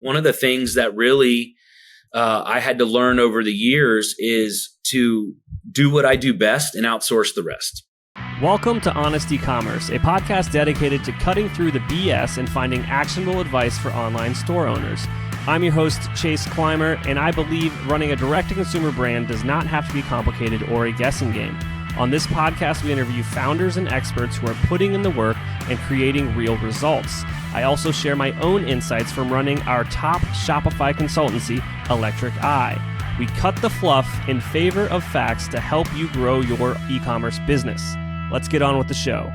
one of the things that really I had to learn over the years is to do what I do best and outsource the rest. Welcome to Honest Ecommerce, a podcast dedicated to cutting through the BS and finding actionable advice for online store owners. I'm your host, Chase Clymer, and I believe running a direct-to-consumer brand does not have to be complicated or a guessing game. On this podcast, we interview founders and experts who are putting in the work and creating real results. I also share my own insights from running our top Shopify consultancy, Electric Eye. We cut the fluff in favor of facts to help you grow your e-commerce business. Let's get on with the show.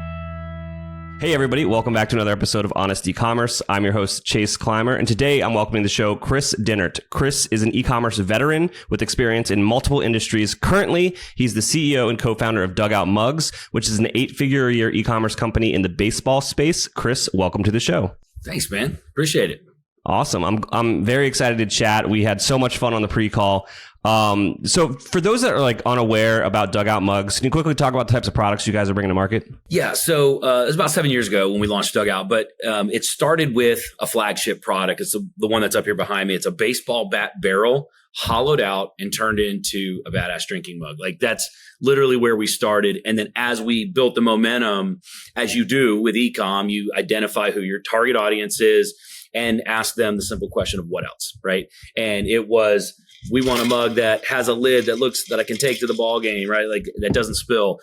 Hey everybody, welcome back to another episode of Honest Ecommerce. I'm your host, Chase Clymer, and today I'm welcoming to the show Kris Dehnert. Kris is an e-commerce veteran with experience in multiple industries. Currently, he's the CEO and co-founder of Dugout Mugs, which is an 8-figure-a-year e-commerce company in the baseball space. Kris, welcome to the show. Thanks, man. Appreciate it. Awesome. I'm very excited to chat. We had so much fun on the pre-call. So for those that are like unaware about Dugout Mugs, can you quickly talk about the types of products you guys are bringing to market? Yeah. So it was about 7 years ago when we launched Dugout, but it started with a flagship product. It's the one that's up here behind me. It's a baseball bat barrel hollowed out and turned into a badass drinking mug. Like that's literally where we started. And then as we built the momentum, as you do with e-com, you identify who your target audience is and ask them the simple question of what else, right? And it was, we want a mug that has a lid that I can take to the ball game, right? Like that doesn't spill.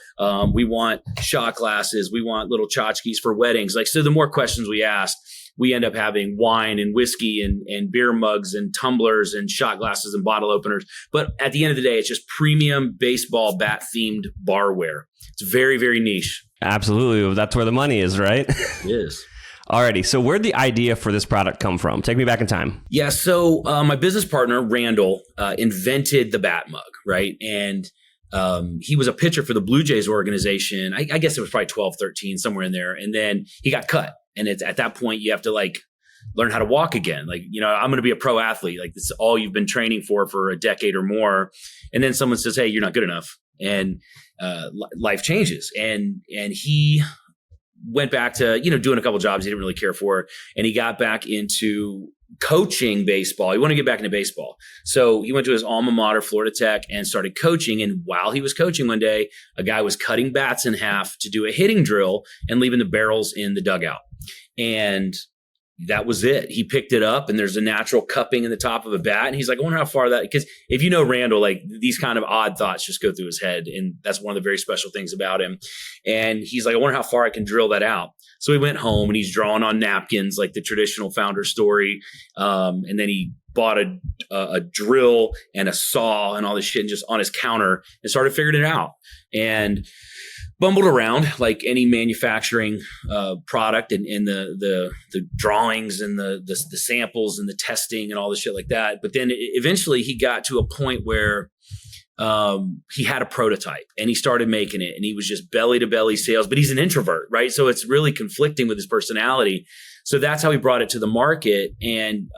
We want shot glasses. We want little tchotchkes for weddings. Like, so the more questions we ask, we end up having wine and whiskey and beer mugs and tumblers and shot glasses and bottle openers. But at the end of the day, it's just premium baseball bat themed barware. It's very, very niche. Absolutely. That's where the money is, right? It is. Alrighty, so where'd the idea for this product come from? Take me back in time. Yeah, so my business partner, Randall, invented the bat mug, right? And he was a pitcher for the Blue Jays organization. I guess it was probably 12, 13, somewhere in there. And then he got cut. And it's at that point, you have to like learn how to walk again. Like, you know, I'm going to be a pro athlete. Like this is all you've been training for a decade or more. And then someone says, hey, you're not good enough. And life changes. And he went back to, doing a couple jobs he didn't really care for. And he got back into coaching baseball. He wanted to get back into baseball. So he went to his alma mater, Florida Tech, and started coaching. And while he was coaching one day, a guy was cutting bats in half to do a hitting drill and leaving the barrels in the dugout. And that was it. He picked it up and there's a natural cupping in the top of a bat. And he's like, I wonder how far that, because if you know Randall, like these kind of odd thoughts just go through his head. And that's one of the very special things about him. And he's like, I wonder how far I can drill that out. So he went home and he's drawing on napkins, like the traditional founder story. And then he bought a drill and a saw and all this shit just on his counter and started figuring it out. And bumbled around like any manufacturing product and the drawings and the samples and the testing and all the shit like that. But then eventually he got to a point where he had a prototype and he started making it and he was just belly to belly sales, but he's an introvert, right? So it's really conflicting with his personality. So that's how he brought it to the market. And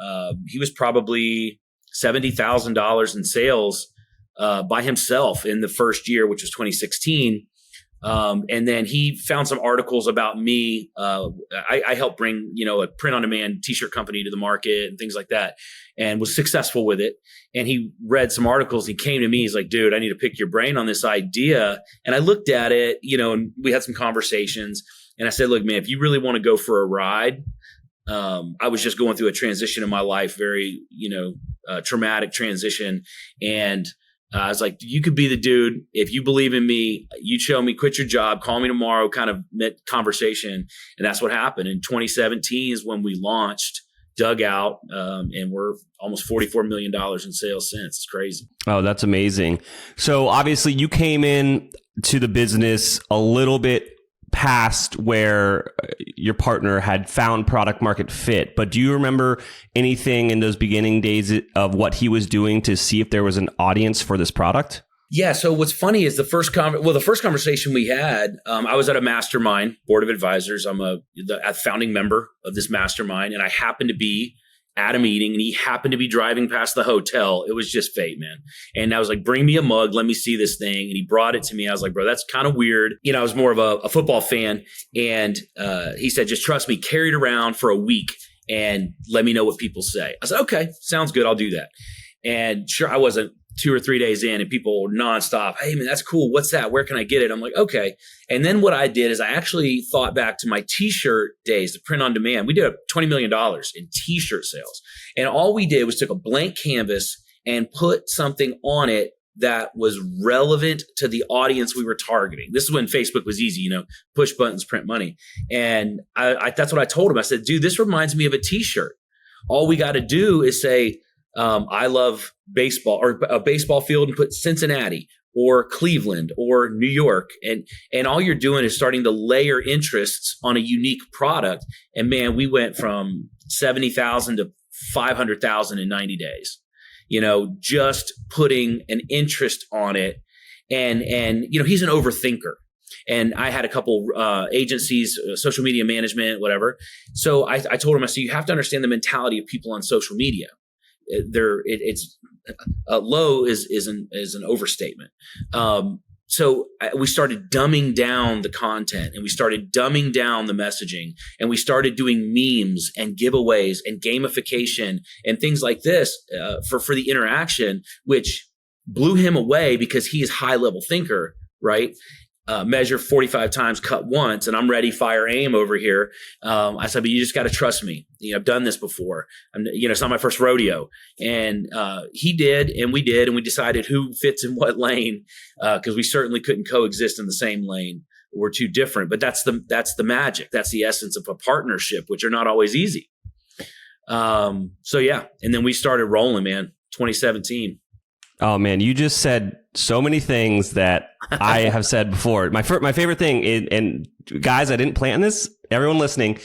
he was probably $70,000 in sales by himself in the first year, which was 2016. And then he found some articles about me. I helped bring, a print on demand t-shirt company to the market and things like that and was successful with it. And he read some articles. He came to me. He's like, dude, I need to pick your brain on this idea. And I looked at it, and we had some conversations and I said, look, man, if you really want to go for a ride, I was just going through a transition in my life, very, traumatic transition. And I was like, you could be the dude. If you believe in me, you show me, quit your job, call me tomorrow, kind of conversation. And that's what happened. In 2017 is when we launched Dugout, and we're almost $44 million in sales since. It's crazy. Oh, that's amazing. So obviously you came in to the business a little bit past where your partner had found product market fit. But do you remember anything in those beginning days of what he was doing to see if there was an audience for this product? Yeah. So what's funny is the first conversation we had, I was at a mastermind board of advisors. I'm a founding member of this mastermind, and I happened to be at a meeting and he happened to be driving past the hotel. It was just fate, man. And I was like, bring me a mug. Let me see this thing. And he brought it to me. I was like, bro, that's kind of weird. I was more of a football fan. And he said, just trust me, carry it around for a week. and let me know what people say. I said, okay, sounds good. I'll do that. And sure, I wasn't 2 or 3 days in and people were nonstop. Hey man, that's cool. What's that? Where can I get it? I'm like, okay. And then what I did is I actually thought back to my t-shirt days, the print on demand. We did $20 million in t-shirt sales. And all we did was took a blank canvas and put something on it that was relevant to the audience we were targeting. This is when Facebook was easy, push buttons, print money. And that's what I told him. I said, dude, this reminds me of a t-shirt. All we got to do is say, I love baseball, or a baseball field, and put Cincinnati or Cleveland or New York. And all you're doing is starting to layer interests on a unique product. And man, we went from 70,000 to 500,000 in 90 days, just putting an interest on it. And he's an overthinker. And I had a couple agencies, social media management, whatever. So I told him, I said, you have to understand the mentality of people on social media. It's low is an overstatement. So we started dumbing down the content, and we started dumbing down the messaging, and we started doing memes and giveaways and gamification and things like this for the interaction, which blew him away because he is high level thinker, right? Measure 45 times, cut once, and I'm ready, fire, aim over here. I said, but you just got to trust me. I've done this before. It's not my first rodeo. And he did, and we did, and we decided who fits in what lane, because we certainly couldn't coexist in the same lane. We're too different. But that's the magic. That's the essence of a partnership, which are not always easy. So yeah, and then we started rolling, man. 2017. Oh man, you just said so many things that I have said before. My favorite thing is, and guys, I didn't plan this, everyone listening,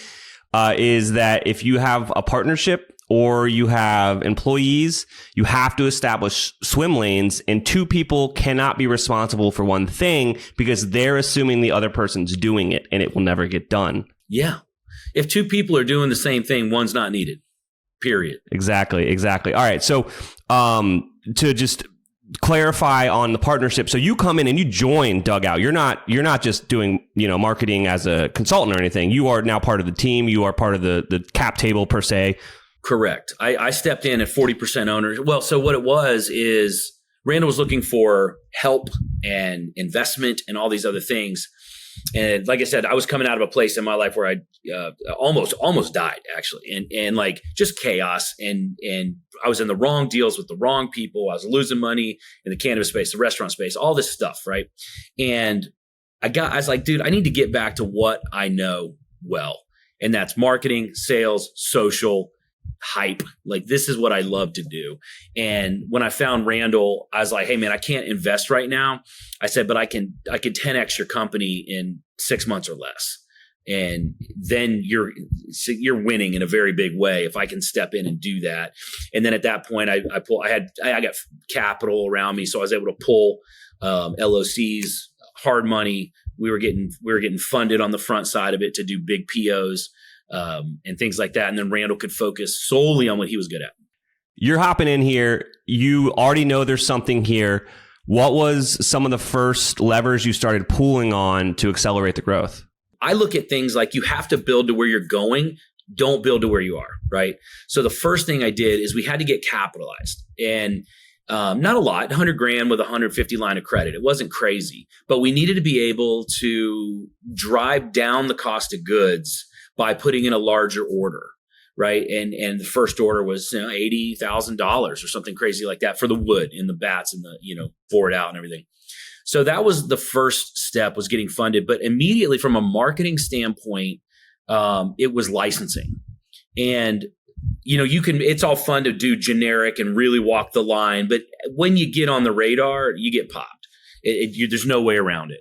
is that if you have a partnership or you have employees, you have to establish swim lanes, and two people cannot be responsible for one thing because they're assuming the other person's doing it, and it will never get done. Yeah. If two people are doing the same thing, one's not needed. Period. Exactly. All right. So to just clarify on the partnership. So you come in and you join Dugout. You're not just doing, marketing as a consultant or anything. You are now part of the team. You are part of the cap table per se. Correct. I stepped in at 40% owner. Well, so what it was is Randall was looking for help and investment and all these other things. And like I said, I was coming out of a place in my life where I almost died, actually, and like just chaos. And I was in the wrong deals with the wrong people. I was losing money in the cannabis space, the restaurant space, all this stuff, right? And I was like, dude, I need to get back to what I know well, and that's marketing, sales, social, hype. Like, this is what I love to do. And when I found Randall, I was like, hey man, I can't invest right now. I said, but I can 10x your company in 6 months or less. And then you're winning in a very big way if I can step in and do that. And then at that point, I got capital around me, so I was able to pull LOCs, hard money. We were getting funded on the front side of it to do big POs. And things like that. And then Randall could focus solely on what he was good at. You're hopping in here. You already know there's something here. What was some of the first levers you started pulling on to accelerate the growth? I look at things like you have to build to where you're going. Don't build to where you are, right? So the first thing I did is we had to get capitalized, and not a lot, 100 grand with 150 line of credit. It wasn't crazy, but we needed to be able to drive down the cost of goods by putting in a larger order, right? And the first order was $80,000 or something crazy like that for the wood and the bats and the board out and everything. So that was the first step, was getting funded. But immediately from a marketing standpoint, it was licensing. And it's all fun to do generic and really walk the line, but when you get on the radar, you get popped. There's no way around it.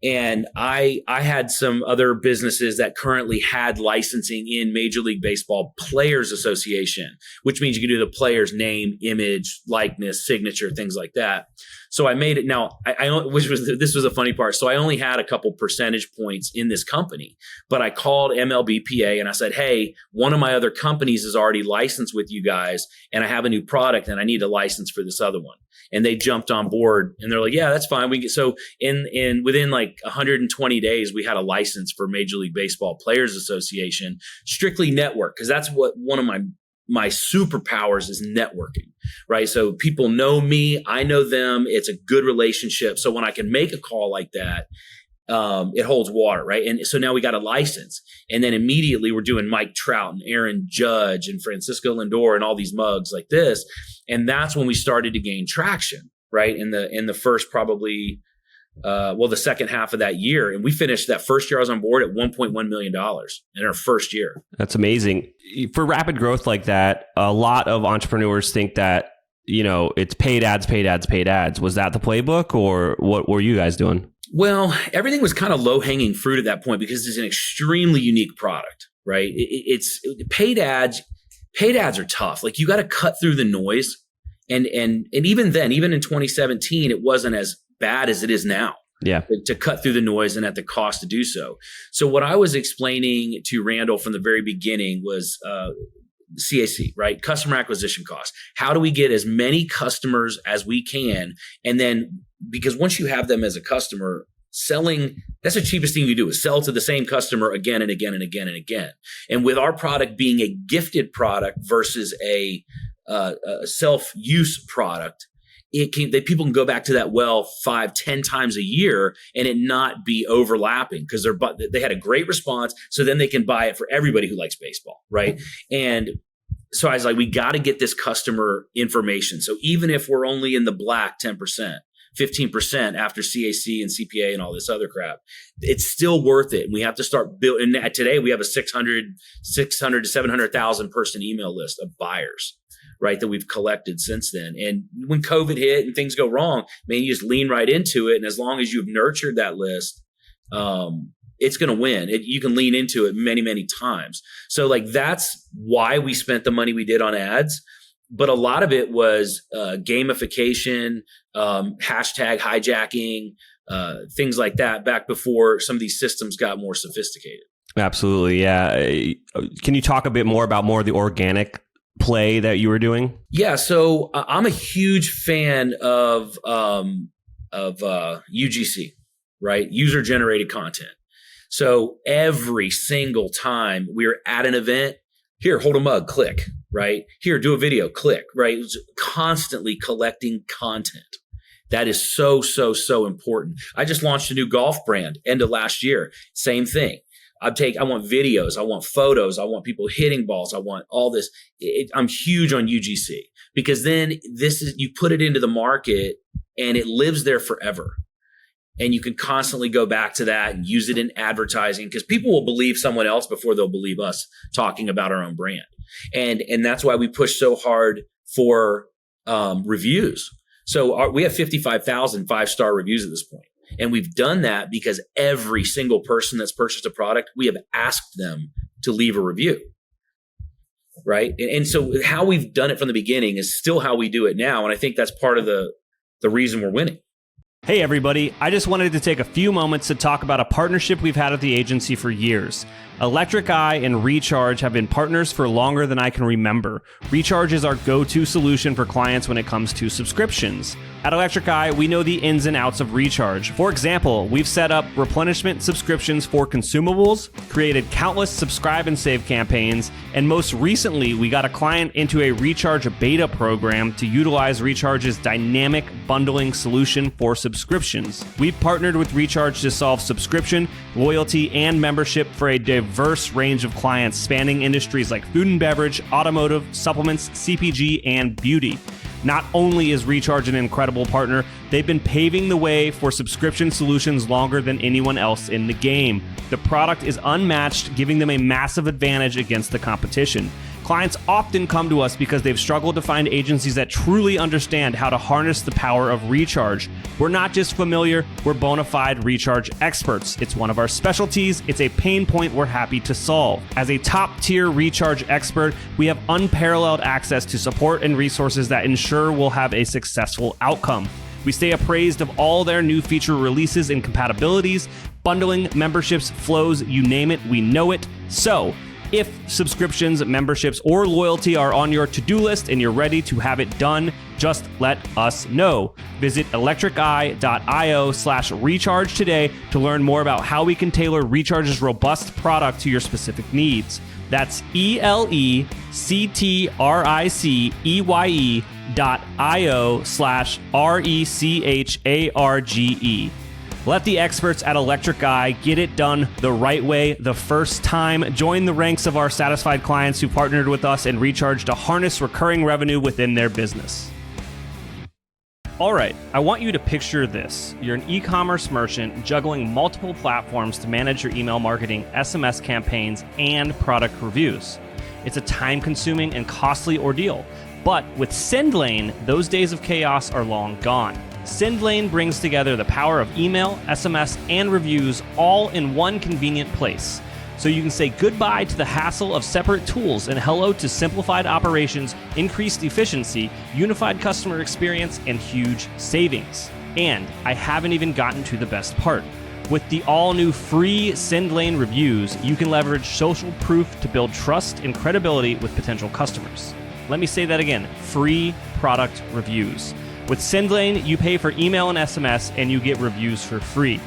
And I had some other businesses that currently had licensing in Major League Baseball Players Association, which means you can do the player's name, image, likeness, signature, things like that. So I made it. Now, this was a funny part. So I only had a couple percentage points in this company, but I called MLBPA and I said, hey, one of my other companies is already licensed with you guys, and I have a new product and I need a license for this other one. And they jumped on board and they're like, yeah, that's fine. So within like 120 days, we had a license for Major League Baseball Players Association, strictly network, because that's what one of my superpowers is, networking, right? So people know me, I know them. It's a good relationship. So when I can make a call like that, it holds water, right? And so now we got a license, and then immediately we're doing Mike Trout and Aaron Judge and Francisco Lindor and all these mugs like this. And that's when we started to gain traction, right? In the first probably, the second half of that year. And we finished that first year I was on board at $1.1 million in our first year. That's amazing. For rapid growth like that, a lot of entrepreneurs think that, it's paid ads. Was that the playbook, or what were you guys doing? Well, everything was kind of low hanging fruit at that point because it's an extremely unique product, right? It's paid ads. Paid ads are tough. Like, you got to cut through the noise. And even then, even in 2017, it wasn't as bad as it is now. Yeah. To cut through the noise and at the cost to do so. So what I was explaining to Randall from the very beginning was CAC, right? Customer acquisition cost. How do we get as many customers as we can? And then, because once you have them as a customer, selling, that's the cheapest thing you do, is sell to the same customer again and again and again and again. And with our product being a gifted product versus a self-use product, people can go back to that well 5-10 times a year and it not be overlapping, because they had a great response. So then they can buy it for everybody who likes baseball, right? And so I was like, we got to get this customer information. So even if we're only in the black 10%, 15% after CAC and CPA and all this other crap, it's still worth it. And we have to start building. And today we have a 600 to 700,000 person email list of buyers, right, that we've collected since then. And when COVID hit and things go wrong, man, you just lean right into it. And as long as you've nurtured that list, it's going to win. You can lean into it many, many times. So like, that's why we spent the money we did on ads. But a lot of it was gamification, hashtag hijacking, things like that, back before some of these systems got more sophisticated. Absolutely. Yeah. Can you talk a bit more about more of the organic play that you were doing? Yeah. So I'm a huge fan of UGC, right? User generated content. So every single time we're at an event, here, hold a mug, click, right? Here, do a video, click, right? It's constantly collecting content. That is so, so, so important. I just launched a new golf brand end of last year. Same thing. I want videos. I want photos. I want people hitting balls. I want all this. I'm huge on UGC, because then you put it into the market and it lives there forever. And you can constantly go back to that and use it in advertising, because people will believe someone else before they'll believe us talking about our own brand. And that's why we push so hard for reviews. So we have 55,000 5-star reviews at this point. And we've done that because every single person that's purchased a product, we have asked them to leave a review. Right. And so how we've done it from the beginning is still how we do it now. And I think that's part of the reason we're winning. Hey, everybody. I just wanted to take a few moments to talk about a partnership we've had at the agency for years. Electric Eye and Recharge have been partners for longer than I can remember. Recharge is our go-to solution for clients when it comes to subscriptions. At Electric Eye, we know the ins and outs of Recharge. For example, we've set up replenishment subscriptions for consumables, created countless subscribe and save campaigns, and most recently, we got a client into a Recharge beta program to utilize Recharge's dynamic bundling solution for subscriptions. We've partnered with Recharge to solve subscription, loyalty, and membership for a diverse range of clients spanning industries like food and beverage, automotive, supplements, CPG, and beauty. Not only is Recharge an incredible partner, they've been paving the way for subscription solutions longer than anyone else in the game. The product is unmatched, giving them a massive advantage against the competition. Clients often come to us because they've struggled to find agencies that truly understand how to harness the power of Recharge. We're not just familiar, we're bona fide Recharge experts. It's one of our specialties. It's a pain point we're happy to solve. As a top-tier Recharge expert, we have unparalleled access to support and resources that ensure we'll have a successful outcome. We stay appraised of all their new feature releases and compatibilities, bundling, memberships, flows, you name it, we know it. So, if subscriptions, memberships, or loyalty are on your to-do list and you're ready to have it done, just let us know. Visit electriceye.io/recharge today to learn more about how we can tailor Recharge's robust product to your specific needs. That's electriceye.io/recharge. Let the experts at Electric Eye get it done the right way the first time. Join the ranks of our satisfied clients who partnered with us and Recharge to harness recurring revenue within their business. All right, I want you to picture this. You're an e-commerce merchant juggling multiple platforms to manage your email marketing, SMS campaigns, and product reviews. It's a time-consuming and costly ordeal. But with SendLane, those days of chaos are long gone. SendLane brings together the power of email, SMS, and reviews all in one convenient place. So you can say goodbye to the hassle of separate tools and hello to simplified operations, increased efficiency, unified customer experience, and huge savings. And I haven't even gotten to the best part. With the all-new free SendLane reviews, you can leverage social proof to build trust and credibility with potential customers. Let me say that again, free product reviews. With SendLane, you pay for email and SMS, and you get reviews for free.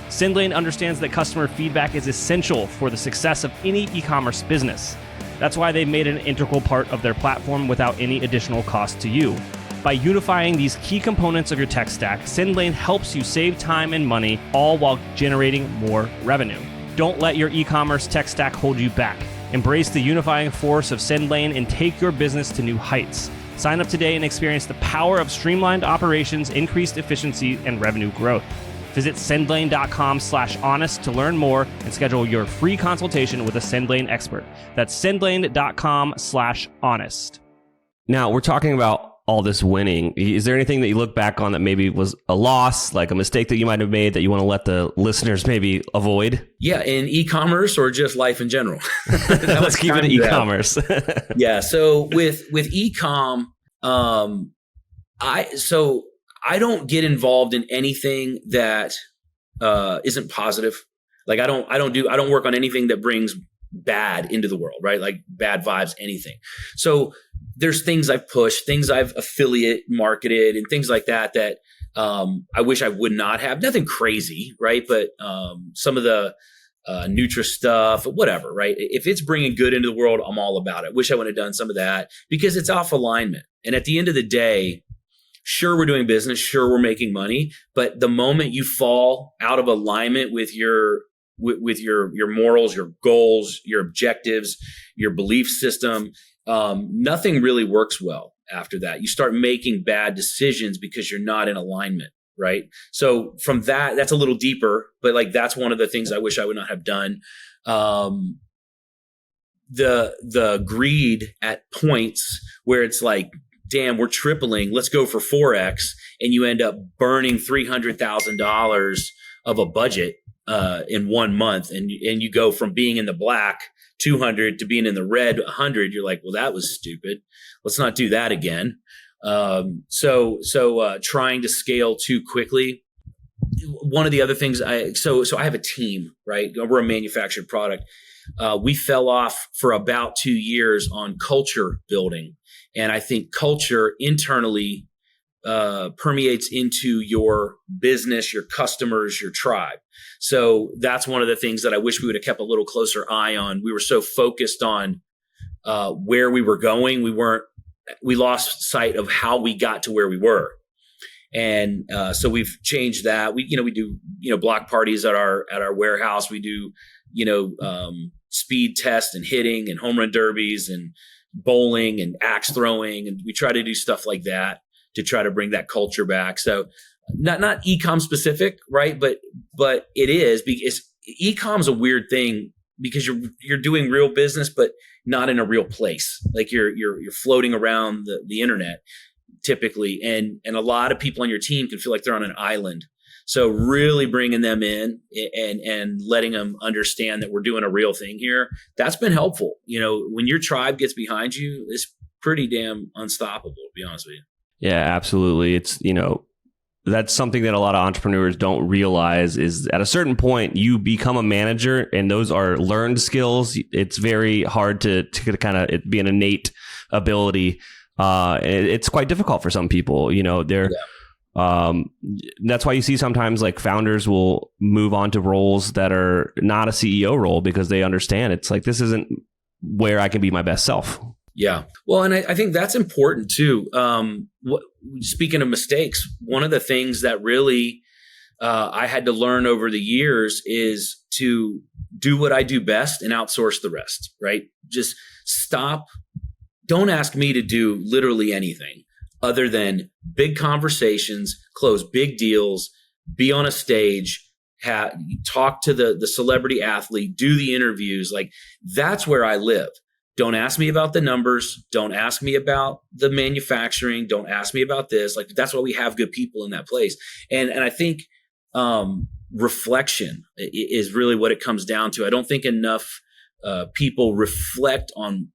SendLane understands that customer feedback is essential for the success of any e-commerce business. That's why they've made it an integral part of their platform without any additional cost to you. By unifying these key components of your tech stack, SendLane helps you save time and money, all while generating more revenue. Don't let your e-commerce tech stack hold you back. Embrace the unifying force of SendLane and take your business to new heights. Sign up today and experience the power of streamlined operations, increased efficiency, and revenue growth. Visit sendlane.com/honest to learn more and schedule your free consultation with a SendLane expert. That's sendlane.com/honest. Now, we're talking about all this winning. Is there anything that you look back on that maybe was a loss, like a mistake that you might have made that you want to let the listeners maybe avoid? Yeah, in e-commerce or just life in general? Let's keep it in e-commerce. Yeah, so with e-com, I don't get involved in anything that isn't positive. Like I don't work on anything that brings bad into the world, right? Like bad vibes, anything. So there's things I've pushed, things I've affiliate marketed, and things like that I wish I would not have. Nothing crazy, right? But some of the Nutra stuff, whatever, right? If it's bringing good into the world, I'm all about it. Wish I would have done some of that because it's off alignment. And at the end of the day, sure, we're doing business, sure, we're making money, but the moment you fall out of alignment with your morals, your goals, your objectives, your belief system, nothing really works well after that. You start making bad decisions because you're not in alignment, right? So from that's a little deeper, but like that's one of the things I wish I would not have done. The greed at points where it's like, damn, we're tripling, let's go for 4X, and you end up burning $300,000 of a budget in 1 month, and you go from being in the black 200 to being in the red 100. You're like, well, that was stupid. Let's not do that again. So trying to scale too quickly. One of the other things I have a team, right? We're a manufactured product. We fell off for about 2 years on culture building. And I think culture internally permeates into your business, your customers, your tribe. So that's one of the things that I wish we would have kept a little closer eye on. We were so focused on where we were going. We lost sight of how we got to where we were. And so we've changed that. We do, block parties at our warehouse. We do, speed tests and hitting and home run derbies and bowling and axe throwing. And we try to do stuff like that to try to bring that culture back. So not e-com specific, right? But it is, because e-com is a weird thing because you're doing real business, but not in a real place. Like you're floating around the internet typically. And a lot of people on your team can feel like they're on an island. So really bringing them in and letting them understand that we're doing a real thing here, that's been helpful. When your tribe gets behind you, it's pretty damn unstoppable, to be honest with you. Yeah, absolutely. It's, that's something that a lot of entrepreneurs don't realize is at a certain point you become a manager, and those are learned skills. It's very hard to kind of it be an innate ability. It's quite difficult for some people, that's why you see sometimes like founders will move on to roles that are not a CEO role because they understand it's like, this isn't where I can be my best self. Yeah. Well, and I think that's important too. Speaking of mistakes, one of the things that really I had to learn over the years is to do what I do best and outsource the rest, right? Just stop. Don't ask me to do literally anything other than big conversations, close big deals, be on a stage, talk to the celebrity athlete, do the interviews. Like, that's where I live. Don't ask me about the numbers. Don't ask me about the manufacturing. Don't ask me about this. Like, that's why we have good people in that place. And I think reflection is really what it comes down to. I don't think enough people reflect on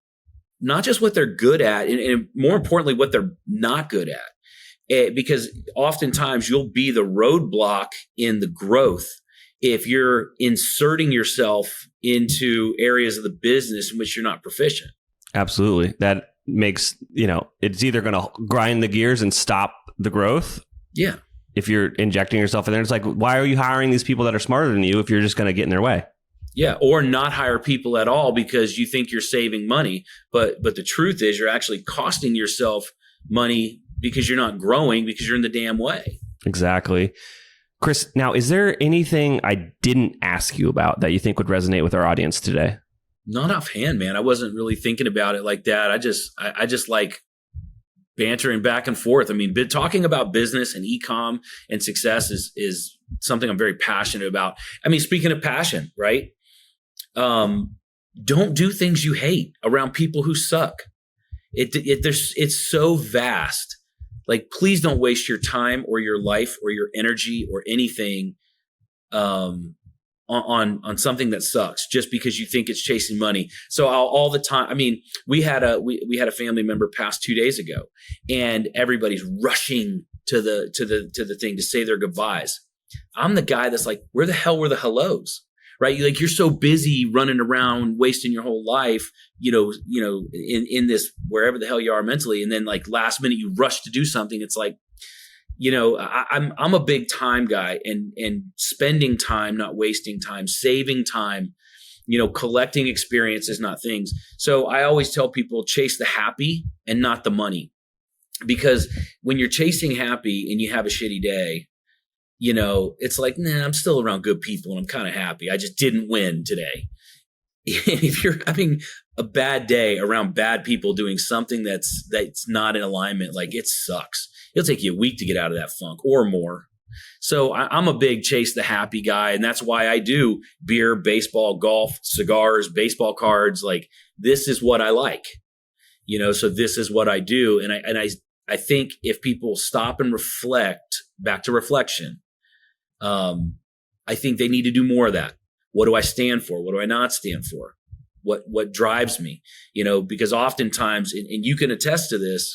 not just what they're good at, and more importantly, what they're not good at. Because oftentimes you'll be the roadblock in the growth if you're inserting yourself into areas of the business in which you're not proficient. Absolutely. That makes, it's either going to grind the gears and stop the growth. Yeah. If you're injecting yourself in there, it's like, why are you hiring these people that are smarter than you if you're just going to get in their way? Yeah. Or not hire people at all because you think you're saving money. But the truth is you're actually costing yourself money because you're not growing because you're in the damn way. Exactly. Kris, now, is there anything I didn't ask you about that you think would resonate with our audience today? Not offhand, man. I wasn't really thinking about it like that. I just like bantering back and forth. I mean, talking about business and e-com and success is something I'm very passionate about. I mean, speaking of passion, right? Don't do things you hate around people who suck. It's so vast. Like, please don't waste your time or your life or your energy or anything on something that sucks just because you think it's chasing money. So all the time, I mean, we had a family member pass 2 days ago, and everybody's rushing to the thing to say their goodbyes. I'm the guy that's like, where the hell were the hellos? Right? Like, you're so busy running around, wasting your whole life, in this, wherever the hell you are mentally. And then like last minute you rush to do something. It's like, I'm a big time guy, and spending time, not wasting time, saving time, collecting experiences, not things. So I always tell people, chase the happy and not the money, because when you're chasing happy and you have a shitty day, it's like, nah, I'm still around good people and I'm kind of happy. I just didn't win today. If you're having a bad day around bad people doing something that's not in alignment, like, it sucks. It'll take you a week to get out of that funk or more. So I'm a big chase the happy guy. And that's why I do beer, baseball, golf, cigars, baseball cards. Like, this is what I like, so this is what I do. And I think if people stop and reflect, back to reflection, I think they need to do more of that. What do I stand for? What do I not stand for? What drives me? Because oftentimes, and you can attest to this,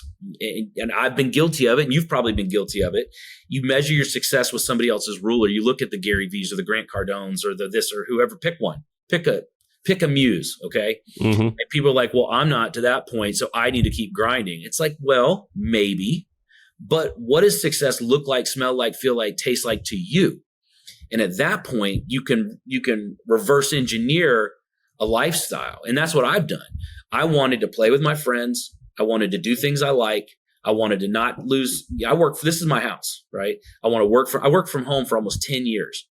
and I've been guilty of it, and you've probably been guilty of it. You measure your success with somebody else's ruler. You look at the Gary V's or the Grant Cardones or the this or whoever. Pick one. Pick a muse. Okay. Mm-hmm. And people are like, well, I'm not to that point, so I need to keep grinding. It's like, well, maybe, but what does success look like, smell like, feel like, taste like to you? And at that point, you can reverse engineer a lifestyle. And that's what I've done. I wanted to play with my friends. I wanted to do things I like. I wanted to not lose. This is my house, right? I worked from home for almost 10 years.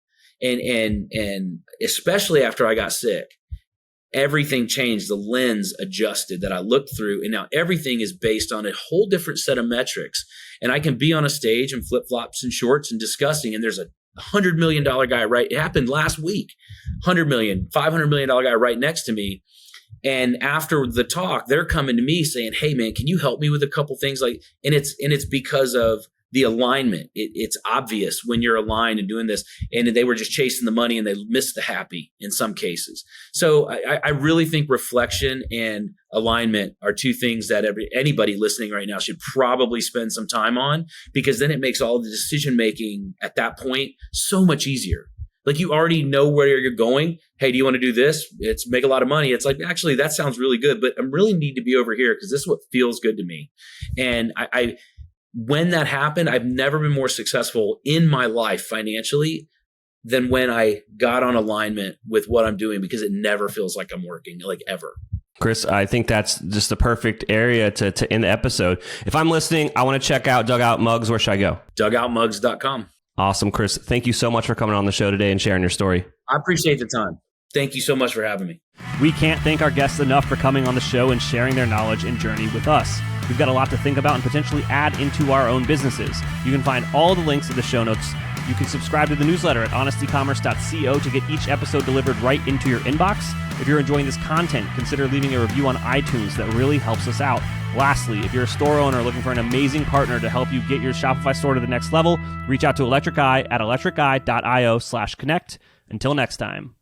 And especially after I got sick, everything changed. The lens adjusted that I looked through. And now everything is based on a whole different set of metrics. And I can be on a stage in flip-flops and shorts and discussing, and there's a $100 million guy, right? It happened last week. $100 million, $500 million guy right next to me. And after the talk, they're coming to me saying, hey man, can you help me with a couple things? And it's because of the alignment. It's obvious when you're aligned and doing this, and they were just chasing the money and they missed the happy in some cases. So I really think reflection and alignment are two things that anybody listening right now should probably spend some time on, because then it makes all the decision making at that point so much easier. Like, you already know where you're going. Hey, do you want to do this? It's make a lot of money. It's like, actually, that sounds really good, but I really need to be over here because this is what feels good to me. And when that happened, I've never been more successful in my life financially than when I got on alignment with what I'm doing, because it never feels like I'm working, like, ever. Chris, I think that's just the perfect area to end the episode. If I'm listening, I want to check out Dugout Mugs. Where should I go? Dugoutmugs.com. Awesome, Chris. Thank you so much for coming on the show today and sharing your story. I appreciate the time. Thank you so much for having me. We can't thank our guests enough for coming on the show and sharing their knowledge and journey with us. We've got a lot to think about and potentially add into our own businesses. You can find all the links in the show notes. You can subscribe to the newsletter at honestycommerce.co to get each episode delivered right into your inbox. If you're enjoying this content, consider leaving a review on iTunes. That really helps us out. Lastly, if you're a store owner looking for an amazing partner to help you get your Shopify store to the next level, reach out to Electric Eye at electriceye.io/connect. Until next time.